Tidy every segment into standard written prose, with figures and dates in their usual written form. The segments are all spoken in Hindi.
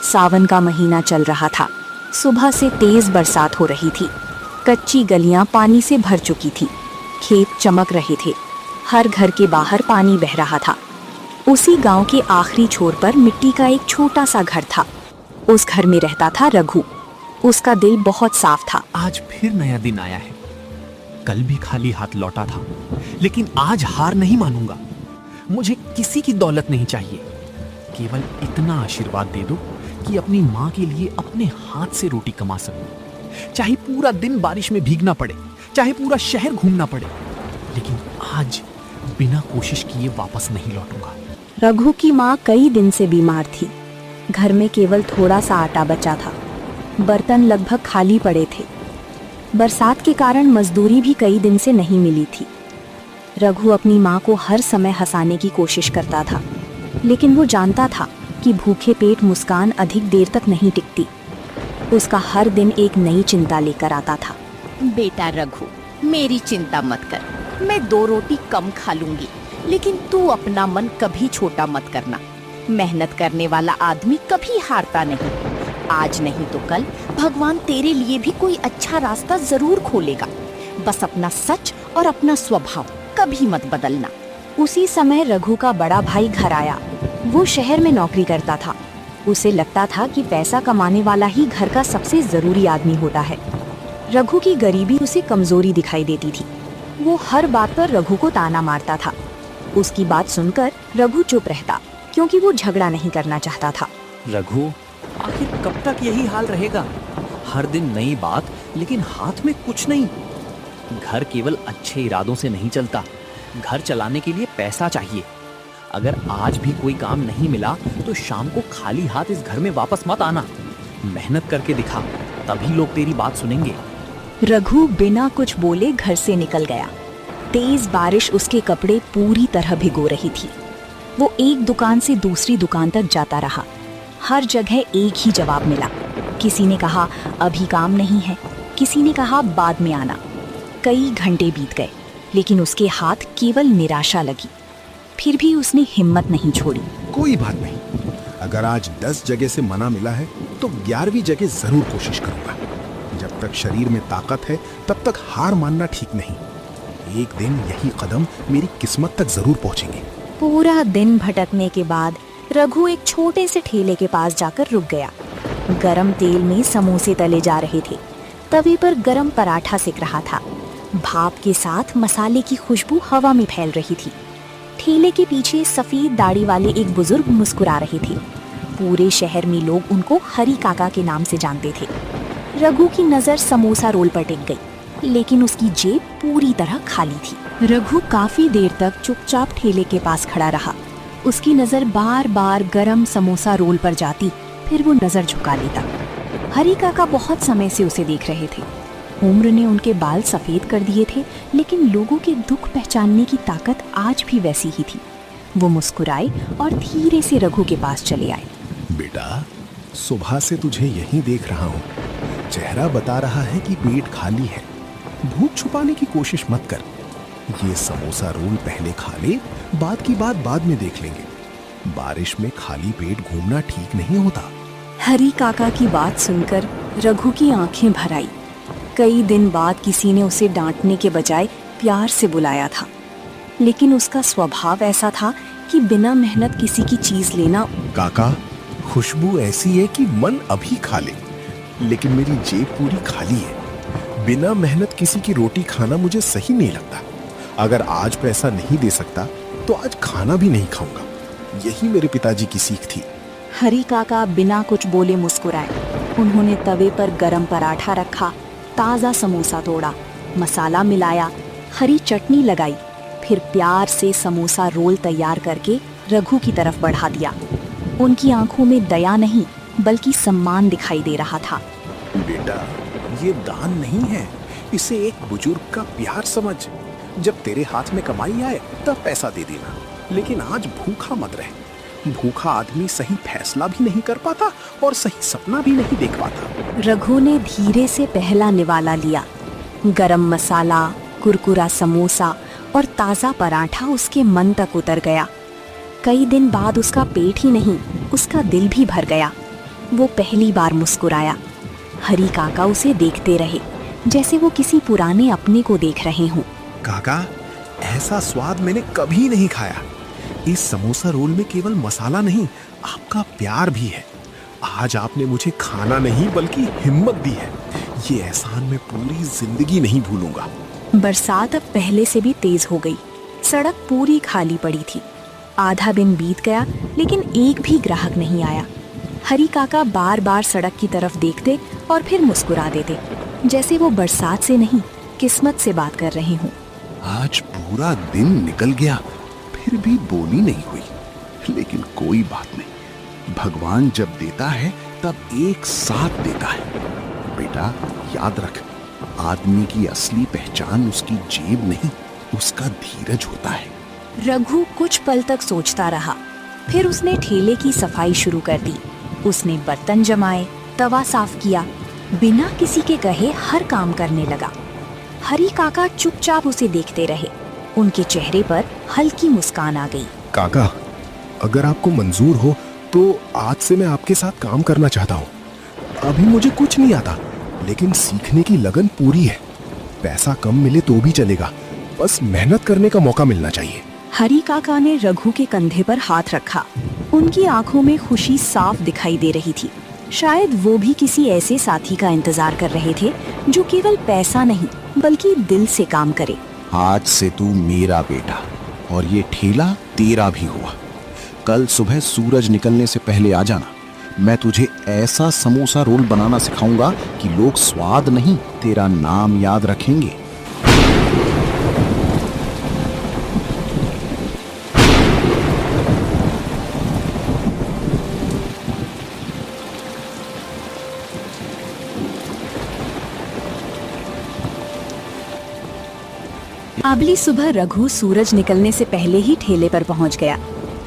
सावन का महीना चल रहा था। सुबह से तेज बरसात हो रही थी। कच्ची गलियां पानी से भर चुकी थी। खेत चमक रहे थे। हर घर के बाहर पानी बह रहा था। उसी गांव के आखिरी छोर पर मिट्टी का एक छोटा सा घर था। उस घर में रहता था रघु। उसका दिल बहुत साफ था। आज फिर नया दिन आया है। कल भी खाली हाथ लौटा था, लेकिन आज हार नहीं मानूंगा। मुझे किसी की दौलत नहीं चाहिए, केवल इतना आशीर्वाद दे दो कि अपनी माँ के लिए अपने हाथ से रोटी कमा सकूं। चाहे पूरा दिन बारिश में भीगना पड़े, चाहे पूरा शहर घूमना पड़े, लेकिन आज बिना कोशिश किए वापस नहीं लौटूंगा। रघु की माँ कई दिन से बीमार थी। घर में केवल थोड़ा सा आटा बचा था। बर्तन लगभग खाली पड़े थे। बरसात के कारण मजदूरी भी कई दिन से नहीं मिली थी। रघु अपनी माँ को हर समय हंसाने की कोशिश करता था, लेकिन वो जानता था कि भूखे पेट मुस्कान अधिक देर तक नहीं टिकती। उसका हर दिन एक नई चिंता लेकर आता था। बेटा रघु, मेरी चिंता मत कर। मैं 2 रोटी कम खा लूंगी, लेकिन तू अपना मन कभी छोटा मत करना। मेहनत करने वाला आदमी कभी हारता नहीं। आज नहीं तो कल भगवान तेरे लिए भी कोई अच्छा रास्ता जरूर खोलेगा। बस अपना सच और अपना स्वभाव कभी मत बदलना। उसी समय रघु का बड़ा भाई घर आया। वो शहर में नौकरी करता था। उसे लगता था कि पैसा कमाने वाला ही घर का सबसे जरूरी आदमी होता है। रघु की गरीबी उसे कमजोरी दिखाई देती थी। वो हर बात पर रघु को ताना मारता था। उसकी बात सुनकर रघु चुप रहता, क्योंकि वो झगड़ा नहीं करना चाहता था। रघु, आखिर कब तक यही हाल रहेगा? हर दिन नई बात, लेकिन हाथ में कुछ नहीं। घर केवल अच्छे इरादों से नहीं चलता। घर चलाने के लिए पैसा चाहिए। अगर आज भी कोई काम नहीं मिला तो शाम को खाली हाथ इस घर में वापस मत आना। मेहनत करके दिखा, तभी लोग तेरी बात सुनेंगे। रघु बिना कुछ बोले घर से निकल गया। तेज बारिश उसके कपड़े पूरी तरह भिगो रही थी। वो एक दुकान से दूसरी दुकान तक जाता रहा। हर जगह एक ही जवाब मिला। किसी ने कहा अभी काम नहीं है, किसी ने कहा बाद में आना। कई घंटे बीत गए, लेकिन उसके हाथ केवल निराशा लगी। फिर भी उसने हिम्मत नहीं छोड़ी। कोई बात नहीं, अगर आज 10 जगह से मना मिला है तो 11वीं जगह जरूर कोशिश करूंगा। जब तक शरीर में ताकत है तब तक हार मानना ठीक नहीं। एक दिन यही कदम मेरी किस्मत तक जरूर पहुंचेंगे। पूरा दिन भटकने के बाद रघु एक छोटे से ठेले के पास जाकर रुक गया। गरम तेल में समोसे तले जा रहे थे। तवे पर गरम पराठा सिक रहा था। भाप के साथ मसाले की खुशबू हवा में फैल रही थी। ठेले के पीछे सफेद दाढ़ी वाले एक बुजुर्ग मुस्कुरा रहे थे। पूरे शहर में लोग उनको हरी काका के नाम से जानते थे। रघु की नजर समोसा रोल पर टिक गई, लेकिन उसकी जेब पूरी तरह खाली थी। रघु काफी देर तक चुपचाप ठेले के पास खड़ा रहा। उसकी नजर बार बार गरम समोसा रोल पर जाती, फिर वो नजर झुका लेता। हरी काका बहुत समय से उसे देख रहे थे। उम्र ने उनके बाल सफेद कर दिए थे, लेकिन लोगों के दुख पहचानने की ताकत आज भी वैसी ही थी। वो मुस्कुराए और धीरे से रघु के पास चले आए। बेटा, सुबह से तुझे यहीं देख रहा हूँ। चेहरा बता रहा है कि पेट खाली है। भूख छुपाने की कोशिश मत कर। ये समोसा रोल पहले खा ले, बात की बात बाद में देख लेंगे। बारिश में खाली पेट घूमना ठीक नहीं होता। हरी काका की बात सुनकर रघु की आंखें भर आई। कई दिन बाद किसी ने उसे डांटने के बजाय प्यार से बुलाया था, लेकिन उसका स्वभाव ऐसा था कि बिना मेहनत किसी की चीज लेना। काका, खुशबू ऐसी है कि मन अभी खा ले, लेकिन मेरी जेब पूरी खाली है। बिना मेहनत किसी की रोटी खाना मुझे सही नहीं लगता। अगर आज पैसा नहीं दे सकता तो आज खाना भी नहीं खाऊंगा। यही मेरे पिताजी की सीख थी। हरी काका बिना कुछ बोले मुस्कुराए। उन्होंने तवे पर गरम पराठा रखा, ताज़ा समोसा तोड़ा, मसाला मिलाया, हरी चटनी लगाई, फिर प्यार से समोसा रोल तैयार करके रघु की तरफ बढ़ा दिया। उनकी आंखों में दया नहीं बल्कि सम्मान दिखाई दे रहा था। बेटा, ये दान नहीं है, इसे एक बुजुर्ग का प्यार समझ। जब तेरे हाथ में कमाई आए तब पैसा दे देना, लेकिन आज भूखा मत रहे। भूखा आदमी सही फैसला भी नहीं कर पाता और सही सपना भी नहीं देख पाता। रघु ने धीरे से पहला निवाला लिया। गरम मसाला, कुरकुरा समोसा और ताज़ा पराठा उसके मन तक उतर गया। कई दिन बाद उसका पेट ही नहीं, उसका दिल भी भर गया। वो पहली बार मुस्कुराया। हरी काका उसे देखते रहे, जैसे वो किसी पुराने अपने को देख रहे हों। काका, ऐसा स्वाद मैंने कभी नहीं खाया। इस समोसा रोल में केवल मसाला नहीं, आपका प्यार भी है। आज आपने मुझे खाना नहीं बल्कि हिम्मत दी है। ये एहसान मैं पूरी जिंदगी नहीं भूलूंगा। बरसात अब पहले से भी तेज हो गई। सड़क पूरी खाली पड़ी थी। आधा दिन बीत गया, लेकिन एक भी ग्राहक नहीं आया। हरी काका बार बार सड़क की तरफ देखते और फिर मुस्कुरा देते, जैसे वो बरसात से नहीं, किस्मत से बात कर रहे हों। आज पूरा दिन निकल गया, फिर भी बोली नहीं हुई। लेकिन कोई बात नहीं, भगवान जब देता है तब एक साथ देता है। बेटा, याद रख, आदमी की असली पहचान उसकी जेब नहीं, उसका धीरज होता है। रघु कुछ पल तक सोचता रहा, फिर उसने ठेले की सफाई शुरू कर दी। उसने बर्तन जमाए, तवा साफ किया, बिना किसी के कहे हर काम करने लगा। हरी काका चुपचाप उसे देखते रहे। उनके चेहरे पर हल्की मुस्कान आ गई। काका, अगर आपको मंजूर हो तो आज से मैं आपके साथ काम करना चाहता हूँ। अभी मुझे कुछ नहीं आता, लेकिन सीखने की लगन पूरी है। पैसा कम मिले तो भी चलेगा, बस मेहनत करने का मौका मिलना चाहिए। हरी काका ने रघु के कंधे पर हाथ रखा। उनकी आंखों में खुशी साफ दिखाई दे रही थी। शायद वो भी किसी ऐसे साथी का इंतजार कर रहे थे जो केवल पैसा नहीं बल्कि दिल से काम करे। आज से तू मेरा बेटा और ये ठेला तेरा भी हुआ। कल सुबह सूरज निकलने से पहले आ जाना। मैं तुझे ऐसा समोसा रोल बनाना सिखाऊंगा कि लोग स्वाद नहीं, तेरा नाम याद रखेंगे। अगली सुबह रघु सूरज निकलने से पहले ही ठेले पर पहुंच गया।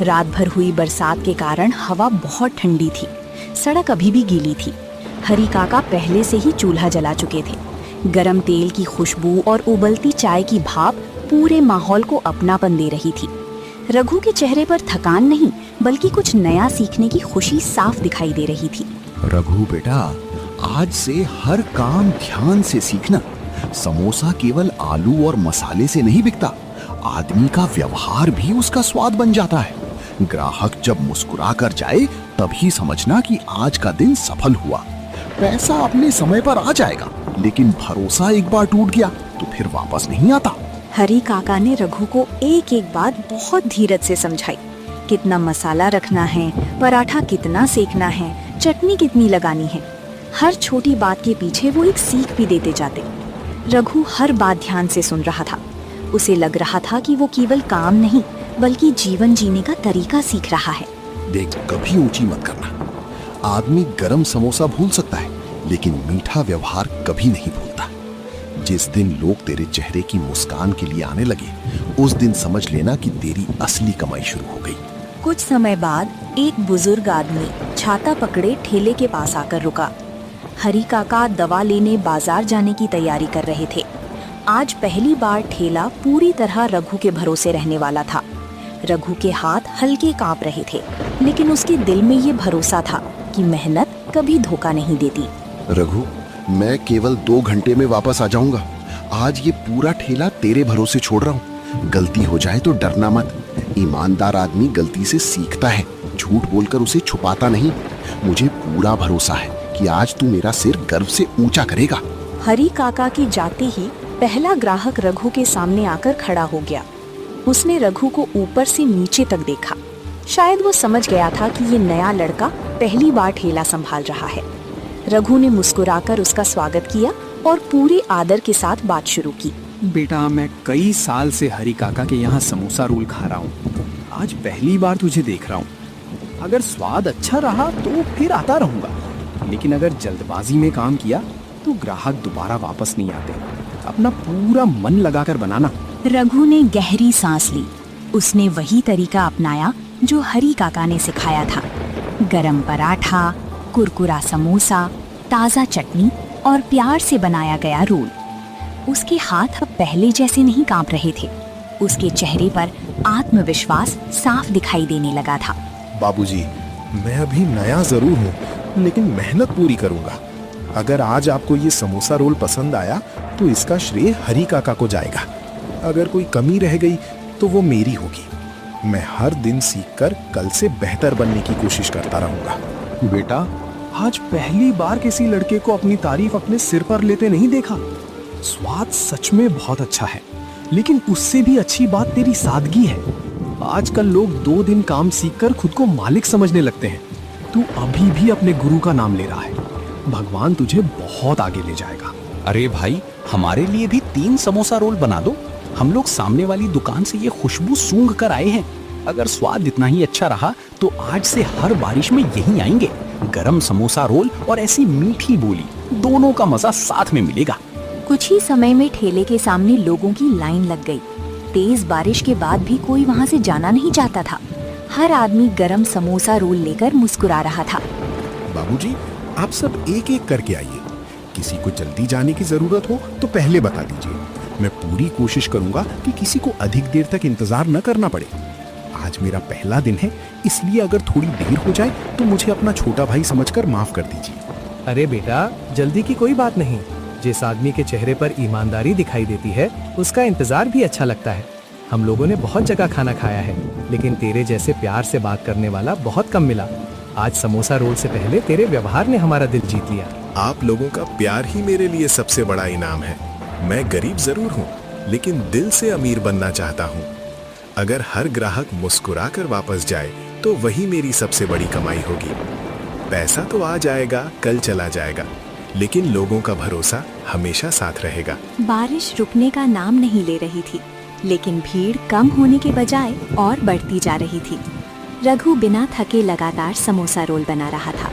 रात भर हुई बरसात के कारण हवा बहुत ठंडी थी। सड़क अभी भी गीली थी। हरी काका पहले से ही चूल्हा जला चुके थे। गरम तेल की खुशबू और उबलती चाय की भाप पूरे माहौल को अपनापन दे रही थी। रघु के चेहरे पर थकान नहीं बल्कि कुछ नया सीखने की खुशी साफ दिखाई दे रही थी। रघु बेटा, आज से हर काम ध्यान से सीखना। समोसा केवल आलू और मसाले से नहीं बिकता, आदमी का व्यवहार भी उसका स्वाद बन जाता है। ग्राहक जब मुस्कुरा कर जाए तभी समझना कि आज का दिन सफल हुआ। पैसा अपने समय पर आ जाएगा, लेकिन भरोसा एक बार टूट गया तो फिर वापस नहीं आता। हरी काका ने रघु को एक एक बात बहुत धीरज से समझाई। कितना मसाला रखना है, पराठा कितना सेकना है, चटनी कितनी लगानी है। हर छोटी बात के पीछे वो एक सीख भी देते जाते। रघु हर बात ध्यान से सुन रहा था। उसे लग रहा था कि वो केवल काम नहीं बल्कि जीवन जीने का तरीका सीख रहा है। देख, कभी ऊंची मत करना। आदमी गरम समोसा भूल सकता है, लेकिन मीठा व्यवहार कभी नहीं भूलता। जिस दिन लोग तेरे चेहरे की मुस्कान के लिए आने लगे, उस दिन समझ लेना कि तेरी असली कमाई शुरू हो गई। कुछ समय बाद एक बुजुर्ग आदमी छाता पकड़े ठेले के पास आकर रुका। हरी काका दवा लेने बाजार जाने की तैयारी कर रहे थे। आज पहली बार ठेला पूरी तरह रघु के भरोसे रहने वाला था। रघु के हाथ हल्के कांप रहे थे, लेकिन उसके दिल में ये भरोसा था कि मेहनत कभी धोखा नहीं देती। रघु, मैं केवल 2 घंटे में वापस आ जाऊंगा। आज ये पूरा ठेला तेरे भरोसे छोड़ रहा हूँ। गलती हो जाए तो डरना मत। ईमानदार आदमी गलती से सीखता है, झूठ बोलकर उसे छुपाता नहीं। मुझे पूरा भरोसा है कि आज तू मेरा सिर गर्व से ऊंचा करेगा। हरी काका के जाते ही पहला ग्राहक रघु के सामने आकर खड़ा हो गया। उसने रघु को ऊपर से नीचे तक देखा। शायद वो समझ गया था कि ये नया लड़का पहली बार ठेला संभाल रहा है। रघु ने मुस्कुराकर उसका स्वागत किया और पूरे आदर के साथ बात शुरू की। बेटा, मैं कई साल से हरी काका के यहाँ समोसा रोल खा रहा हूँ। आज पहली बार तुझे देख रहा हूँ। अगर स्वाद अच्छा रहा तो फिर आता रहूंगा, लेकिन अगर जल्दबाजी में काम किया तो ग्राहक दोबारा वापस नहीं आते। अपना पूरा मन लगाकर बनाना। रघु ने गहरी सांस ली। उसने वही तरीका अपनाया जो हरी काका ने सिखाया था। गरम पराठा, कुरकुरा समोसा, ताज़ा चटनी और प्यार से बनाया गया रोल। उसके हाथ अब पहले जैसे नहीं कांप रहे थे। उसके चेहरे पर आत्मविश्वास साफ दिखाई देने लगा था। बाबूजी, मैं अभी नया जरूर हूँ, लेकिन मेहनत पूरी करूंगा। अगर आज आपको ये समोसा रोल पसंद आया तो इसका श्रेय हरी काका को जाएगा। अगर कोई कमी रह गई तो वो मेरी होगी। मैं हर दिन सीखकर कल से बेहतर बनने की कोशिश करता रहूंगा। बेटा, आज पहली बार किसी लड़के को अपनी तारीफ अपने सिर पर लेते नहीं देखा। स्वाद सच में बहुत अच्छा है, लेकिन उससे भी अच्छी बात तेरी सादगी है। आजकल लोग 2 दिन काम सीखकर खुद को मालिक समझने लगते हैं। तू अभी भी अपने गुरु का नाम ले रहा है। भगवान तुझे बहुत आगे ले जाएगा। अरे भाई, हमारे लिए भी 3 समोसा रोल बना दो। हम लोग सामने वाली दुकान से ये खुशबू सूंघ कर आए हैं। अगर स्वाद इतना ही अच्छा रहा तो आज से हर बारिश में यहीं आएंगे। गरम समोसा रोल और ऐसी मीठी बोली, दोनों का मजा साथ में मिलेगा। कुछ ही समय में ठेले के सामने लोगों की लाइन लग गई। तेज बारिश के बाद भी कोई वहाँ से जाना नहीं चाहता था। हर आदमी गरम समोसा रोल लेकर मुस्कुरा रहा था। बाबूजी, आप सब एक एक करके आइए। किसी को जल्दी जाने की जरूरत हो तो पहले बता दीजिए। मैं पूरी कोशिश करूंगा कि किसी को अधिक देर तक इंतजार न करना पड़े। आज मेरा पहला दिन है, इसलिए अगर थोड़ी देर हो जाए तो मुझे अपना छोटा भाई समझकर माफ कर दीजिए। अरे बेटा, जल्दी की कोई बात नहीं। जिस आदमी के चेहरे पर ईमानदारी दिखाई देती है उसका इंतजार भी अच्छा लगता है। हम लोगों ने बहुत जगह खाना खाया है, लेकिन तेरे जैसे प्यार से बात करने वाला बहुत कम मिला। आज समोसा रोल से पहले तेरे व्यवहार ने हमारा दिल जीत लिया। आप लोगों का प्यार ही मेरे लिए सबसे बड़ा इनाम है। मैं गरीब जरूर हूँ, लेकिन दिल से अमीर बनना चाहता हूँ। अगर हर ग्राहक मुस्कुरा कर वापस जाए तो वही मेरी सबसे बड़ी कमाई होगी। पैसा तो आ जाएगा, कल चला जाएगा, लेकिन लोगों का भरोसा हमेशा साथ रहेगा। बारिश रुकने का नाम नहीं ले रही थी, लेकिन भीड़ कम होने के बजाय और बढ़ती जा रही थी। रघु बिना थके लगातार समोसा रोल बना रहा था।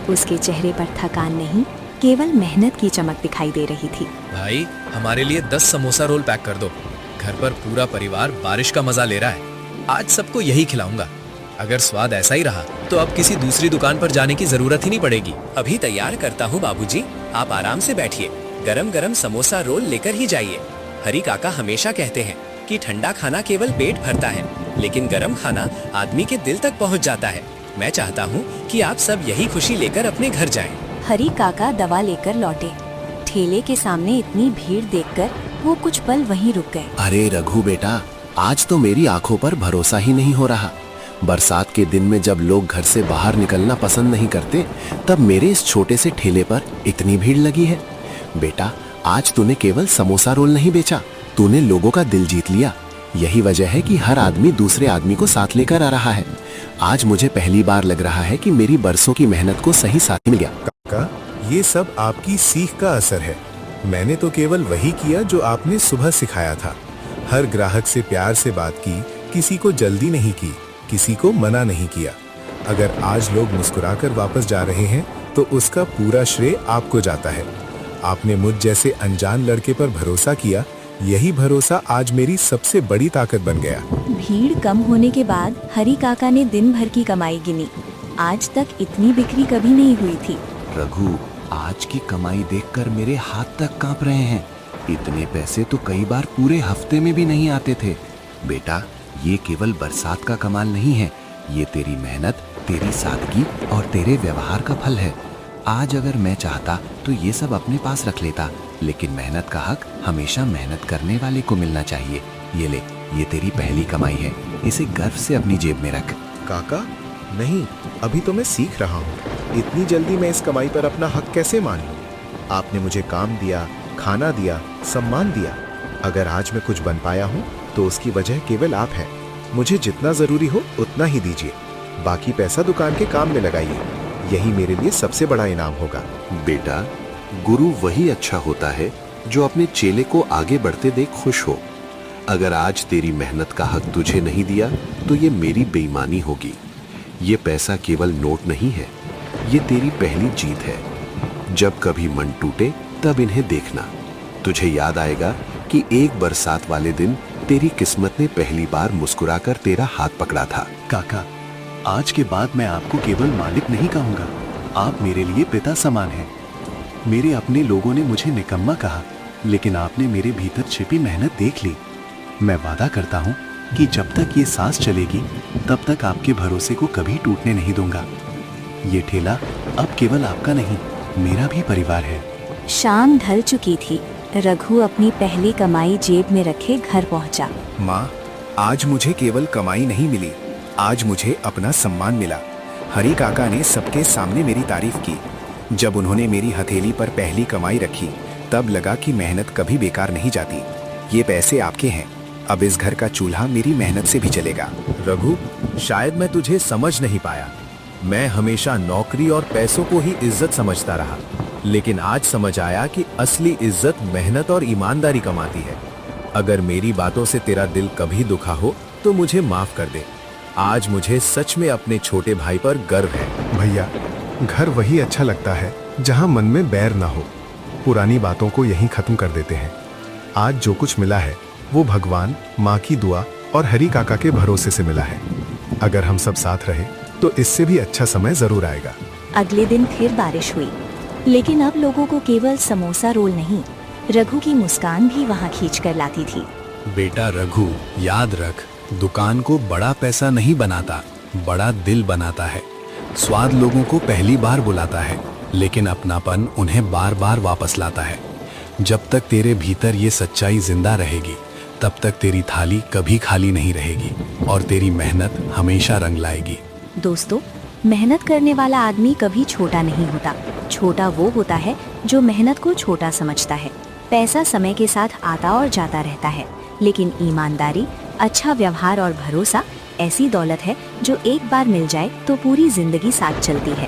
उसके चेहरे पर थकान नहीं, केवल मेहनत की चमक दिखाई दे रही थी। भाई, हमारे लिए 10 समोसा रोल पैक कर दो। घर पर पूरा परिवार बारिश का मजा ले रहा है। आज सबको यही खिलाऊंगा। अगर स्वाद ऐसा ही रहा तो अब किसी दूसरी दुकान पर जाने की जरूरत ही नहीं पड़ेगी। अभी तैयार करता हूँ बाबूजी, आप आराम से बैठिए। गरम गरम समोसा रोल लेकर ही जाइए। हरी काका हमेशा कहते हैं कि ठंडा खाना केवल पेट भरता है, लेकिन गरम खाना आदमी के दिल तक पहुँच जाता है। मैं चाहता हूँ कि आप सब यही खुशी लेकर अपने घर जाएं। हरी काका दवा लेकर लौटे। ठेले के सामने इतनी भीड़ देखकर वो कुछ पल वहीं रुक गए। अरे रघु बेटा, आज तो मेरी आंखों पर भरोसा ही नहीं हो रहा। बरसात के दिन में जब लोग घर से बाहर निकलना पसंद नहीं करते, तब मेरे इस छोटे से ठेले पर इतनी भीड़ लगी है। बेटा, आज तूने केवल समोसा रोल नहीं बेचा, तूने लोगों का दिल जीत लिया। यही वजह है कि हर आदमी दूसरे आदमी को साथ लेकर आ रहा है। आज मुझे पहली बार लग रहा है कि मेरी बरसों की मेहनत को सही साथ मिल गया। काका, ये सब आपकी सीख का असर है। मैंने तो केवल वही किया जो आपने सुबह सिखाया था। हर ग्राहक से प्यार से बात की, किसी को जल्दी नहीं की, किसी को मना नहीं किया। अगर आज लोग मुस्कुराकर वापस जा रहे हैं तो उसका पूरा श्रेय आपको जाता है। आपने मुझ जैसे अनजान लड़के पर भरोसा किया, यही भरोसा आज मेरी सबसे बड़ी ताकत बन गया। भीड़ कम होने के बाद हरी काका ने दिन भर की कमाई गिनी। आज तक इतनी बिक्री कभी नहीं हुई थी। रघु, आज की कमाई देखकर मेरे हाथ तक कांप रहे हैं। इतने पैसे तो कई बार पूरे हफ्ते में भी नहीं आते थे। बेटा, ये केवल बरसात का कमाल नहीं है, ये तेरी मेहनत, तेरी सादगी और तेरे व्यवहार का फल है। आज अगर मैं चाहता तो ये सब अपने पास रख लेता, लेकिन मेहनत का हक हमेशा मेहनत करने वाले को मिलना चाहिए। ये ले, ये तेरी पहली कमाई है, इसे गर्व से अपनी जेब में रख। काका, नहीं, अभी तो मैं सीख रहा हूँ। इतनी जल्दी मैं इस कमाई पर अपना हक कैसे मान लूं? आपने मुझे काम दिया, खाना दिया, सम्मान दिया। अगर आज मैं कुछ बन पाया हूँ तो उसकी वजह केवल आप हैं। मुझे जितना जरूरी हो उतना ही दीजिए, बाकी पैसा दुकान के काम में लगाइए। यही मेरे लिए सबसे बड़ा इनाम होगा। बेटा, गुरु वही अच्छा होता है जो अपने चेले को आगे बढ़ते देख खुश हो। अगर आज तेरी मेहनत का हक तुझे नहीं दिया तो ये मेरी बेईमानी होगी। ये पैसा केवल नोट नहीं है, ये तेरी पहली जीत है। जब कभी मन टूटे तब इन्हें देखना। तुझे याद आएगा कि एक बरसात वाले दिन तेरी किस्मत ने पहली बार मुस्कुराकर तेरा हाथ पकड़ा था। काका, आज के बाद मैं आपको केवल मालिक नहीं कहूँगा, आप मेरे लिए पिता समान हैं। मेरे अपने लोगों ने मुझे निकम्मा कहा, लेकिन आपने मेरे भीतर छिपी मेहनत देख ली। मैं वादा करता हूँ कि जब तक ये सांस चलेगी तब तक आपके भरोसे को कभी टूटने नहीं दूंगा। ये ठेला अब केवल आपका नहीं, मेरा भी परिवार है। शाम ढल चुकी थी। रघु अपनी पहली कमाई जेब में रखे घर पहुंचा। माँ, आज मुझे केवल कमाई नहीं मिली, आज मुझे अपना सम्मान मिला। हरी काका ने सबके सामने मेरी तारीफ की। जब उन्होंने मेरी हथेली पर पहली कमाई रखी, तब लगा कि मेहनत कभी बेकार नहीं जाती। ये पैसे आपके हैं, अब इस घर का चूल्हा मेरी मेहनत से भी चलेगा। रघु, शायद मैं तुझे समझ नहीं पाया। मैं हमेशा नौकरी और पैसों को ही इज्जत समझता रहा, लेकिन आज समझ आया कि असली इज्जत मेहनत और ईमानदारी कमाती है। अगर मेरी बातों से तेरा दिल कभी दुखा हो तो मुझे माफ कर दे। आज मुझे सच में अपने छोटे भाई पर गर्व है। भैया, घर वही अच्छा लगता है जहाँ मन में बैर ना हो। पुरानी बातों को यहीं खत्म कर देते हैं। आज जो कुछ मिला है वो भगवान, माँ की दुआ और हरी काका के भरोसे से मिला है। अगर हम सब साथ रहे तो इससे भी अच्छा समय जरूर आएगा। अगले दिन फिर बारिश हुई, लेकिन अब लोगों को केवल समोसा रोल नहीं, रघु की मुस्कान भी वहाँ खींच कर लाती थी। बेटा रघु, याद रख, दुकान को बड़ा पैसा नहीं बनाता, बड़ा दिल बनाता है। स्वाद लोगों को पहली बार बुलाता है, लेकिन अपनापन उन्हें बार बार वापस लाता है। जब तक तेरे भीतर ये सच्चाई जिंदा रहेगी, तब तक तेरी थाली कभी खाली नहीं रहेगी और तेरी मेहनत हमेशा रंग लाएगी। दोस्तों, मेहनत करने वाला आदमी कभी छोटा नहीं होता। छोटा वो होता है जो मेहनत को छोटा समझता है। पैसा समय के साथ आता और जाता रहता है, लेकिन ईमानदारी, अच्छा व्यवहार और भरोसा ऐसी दौलत है जो एक बार मिल जाए तो पूरी जिंदगी साथ चलती है।